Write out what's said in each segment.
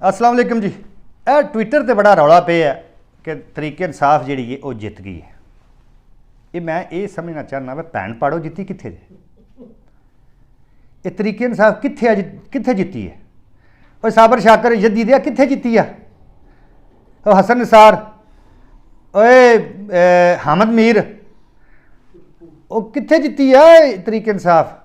अस्सलाम वालेकुम जी। ट्विटर ते बड़ा रौला पे है कि तरीके इंसाफ जी है वो जित गई है। ये मैं ये समझना चाहना वा भैन पाड़ो जित्ती कित्थे ये तरीके इंसाफ कित्थे जित्ती है। और साबर शाकर यद्दी दिया कित्थे जित्ती है। हसन निसार हामद मीर वो कित्थे जित्ती है तरीके इंसाफ।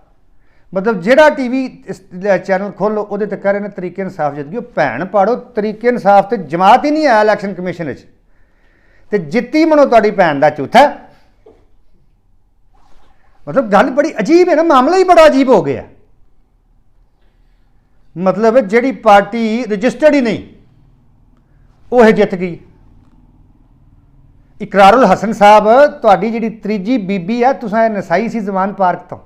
मतलब जेड़ा टीवी चैनल खोलो वो कह रहे हैं तरीके इंसाफ जित गई। भैन पाड़ो तरीके इंसाफ तो जमात ही नहीं आया इलैक्शन कमीशन तो जित्ती मनो तुहाडी भैन दा झूठा। मतलब गल बड़ी अजीब है ना, मामला ही बड़ा अजीब हो गया। मतलब जिहड़ी पार्टी रजिस्टर्ड ही नहीं वो जित गई। इकरारुल हसन साहब तुहाडी जिहड़ी तीजी बीबी है तुसां नसाई सी जमान पार्क तो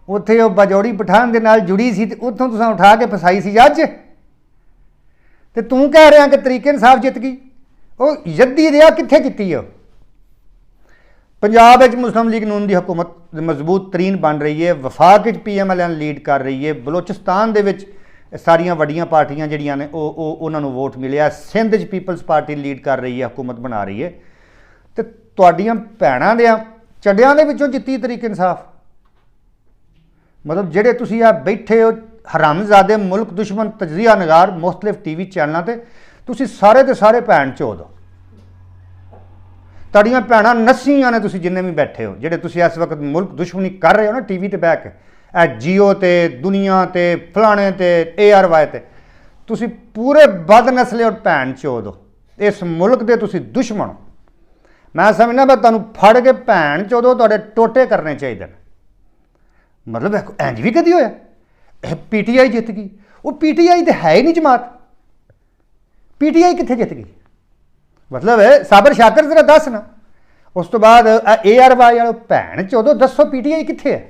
उत्थे वो बजौड़ी पठान के नाल जुड़ी सी उत्थों तुसां उठा के फसाई सी अज ते तू कह रहा कि तरीके इंसाफ जित गई। वो यद्दी रिहा कित्थे जित्ती है। पंजाब मुस्लिम लीग नून की हुकूमत मजबूत तरीन बन रही है। वफाक PMLN लीड कर रही है। बलोचिस्तान दे विच सारियां वड्डियां पार्टियां जिहड़ियां ने उन्होंने वोट मिले। सिंध पीपल्स पार्टी लीड कर रही है, हुकूमत बना रही है। तो तुहाडियां भैणां दे चड्डियां दे विचों जित्ती तरीके इंसाफ। मतलब जेडे तुसी आ बैठे हो हरामजादे मुल्क दुश्मन तजजिया नगार मुख्तलिफ TV चैनलों पर तुसी सारे के सारे भैन चोद हो। तुहाडियां भैणां नस्सियां ने तुसी जिन्ने भी बैठे हो जेडे तुसी इस वक्त मुल्क दुश्मनी कर रहे हो ना TV ते बैठ के जियो ते दुनिया ते फलाने ते ARY ते तुसी पूरे बद नस्ले और भैन चोद हो। इस मुल्क के तुसी दुश्मन हो। मैं समझना मैं तुहानूं फड़ के भैन चोदो तुहाडे टोटे करने चाहिए। मतलब इंज भी कदी होया PTI जित गई। वो PTI तो है ही नहीं जमात। PTI कित्थे जित गई। मतलब साबर शाकर जरा दस ना। उस तो बाद ARY वाले भैन चोदो दसो PTI कित्थे है।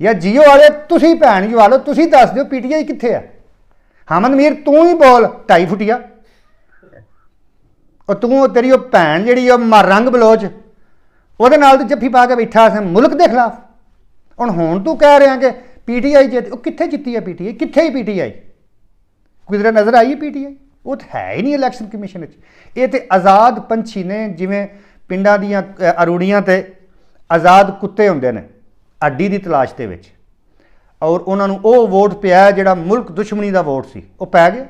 या जियो वाले तुसी भैन जी वालो तुसी दस दो PTI कित्थे है। हामद मीर तू ही बोल 2.5 फुटिया और तू तेरी भैन जी रंग बलोच वो जफ्फी पा के बैठा मुल्क के खिलाफ। हुण तू कह रहा कि PTI जित कित्थे जित्ती है PTI कित्थे ही PTI कोई नज़र आई है PTI। वो तो है ही नहीं इलैक्शन कमीशन। ये तो आज़ाद पंछी ने जिमें पिंडां दियां अरूड़ियां ते आज़ाद कुत्ते होंदे ने अड्डी की तलाश के विच और उन्होंने वो वोट पाया जिहड़ा मुल्क दुश्मनी का वोट सी वो पै गया।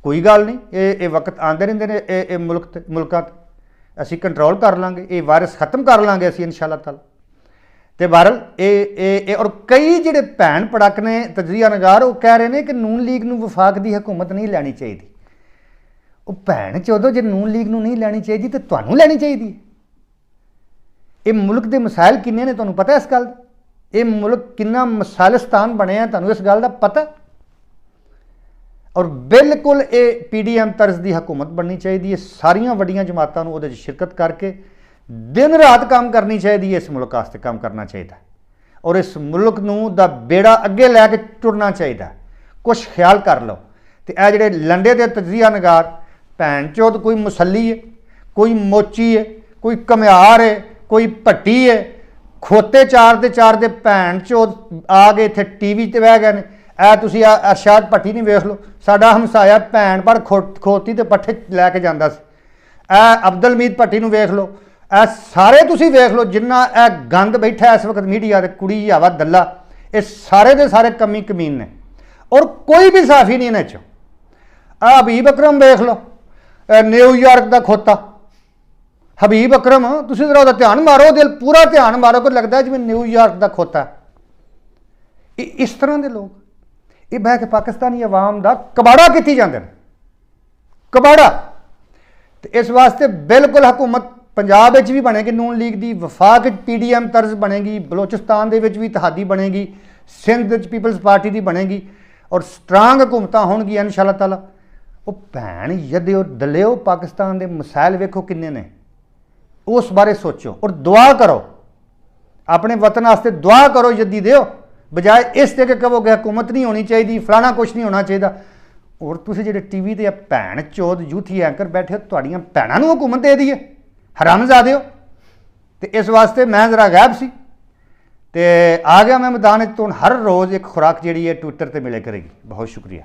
कोई गल नहीं ये वक्त आते रहंदे ने ये मुल्कां असीं कंट्रोल कर लांगे। ये वायरस खत्म कर लांगे असीं इंशाअल्लाह ताला। तो बहरल ये और कई जिहड़े भैन पड़क ने तजजिया नगार वो कह रहे हैं कि नून लीग नूं वफाक की हुकूमत नहीं लैनी चाहिए। वो भैन चोदो जे नून लीग नूं नहीं लैनी चाहिए तो तुहानूं लैनी चाहिए। ये मुल्क के मसाइल किन्ने ने तुहानूं पता इस गल दा। ये मुल्क किन्ना मसाइलस्तान बने तुहानूं इस गल दा पता। और बिल्कुल ये PDM तर्ज की हुकूमत बननी चाहिए। सारियां वड्डियां जमातां नूं उहदे विच शिरकत करके दिन रात काम करनी चाहिए। इस मुल्क वास्ते काम करना चाहिए और इस मुल्क नूं दा बेड़ा अगे लैके टुरना चाहिए। कुछ ख्याल कर लो। तो यह जोड़े लंडे के तजजिया नगार भैन चौथ कोई मुसली है कोई मोची है कोई कम्यार है कोई भट्टी है खोते चार दे भैन चौथ आ गए इत्थे TV ते बह गए ने। तुसी अरशाद भट्टी नहीं वेख लो साडा हमसाया भैन पर खोती ते पट्ठे लैके जांदा सी। अब्दुल हमीद भट्टी नूं वेख लो। सारे तुसी वेख लो जिन्ना गंद बैठा इस वक्त मीडिया के कुड़ी हवा दल्ला ये सारे के सारे कमी कमीन ने और कोई भी साफी नहीं इन्हें चो। हबीब अकरम वेख लो न्यूयॉर्क का खोता। हबीब अकरम तुसी जरा ध्यान मारो दिल पूरा ध्यान मारो को लगता है जिवें न्यूयॉर्क का खोता। इस तरह के लोग ये बह के पाकिस्तानी अवाम का कबाड़ा की जाते हैं कबाड़ा। तो इस वास्ते बिल्कुल हुकूमत पंजाब भी बनेगी नून लीग की वफाक PDM तर्ज बनेगी। बलोचिस्तान के भी इत्तेहादी बनेगी। सिंध पीपल्स पार्टी की बनेगी और स्ट्रांग हुकूमत होंगी इंशाअल्लाह ताला। वो भैन यद्यो दलियो पाकिस्तान के मसाइल वेखो किन्ने ने उस बारे सोचो और दुआ करो अपने वतन वास्ते दुआ करो यद्दी दियो बजाय इस के कहो कि हुकूमत नहीं होनी चाहिए फलाना कुछ नहीं होना चाहिए। और तुसीं जिहड़े TV ते भैन चोद यूथी एंकर बैठे हो तुहाड़ियां भैणां नूं हुकूमत दे दी है हरामजादे हो। तो इस वास्ते मैं जरा गैब सी तो आ गया मैं मैदान तो हर रोज़ एक खुराक जी है ट्विटर पर मिले करेगी। बहुत शुक्रिया।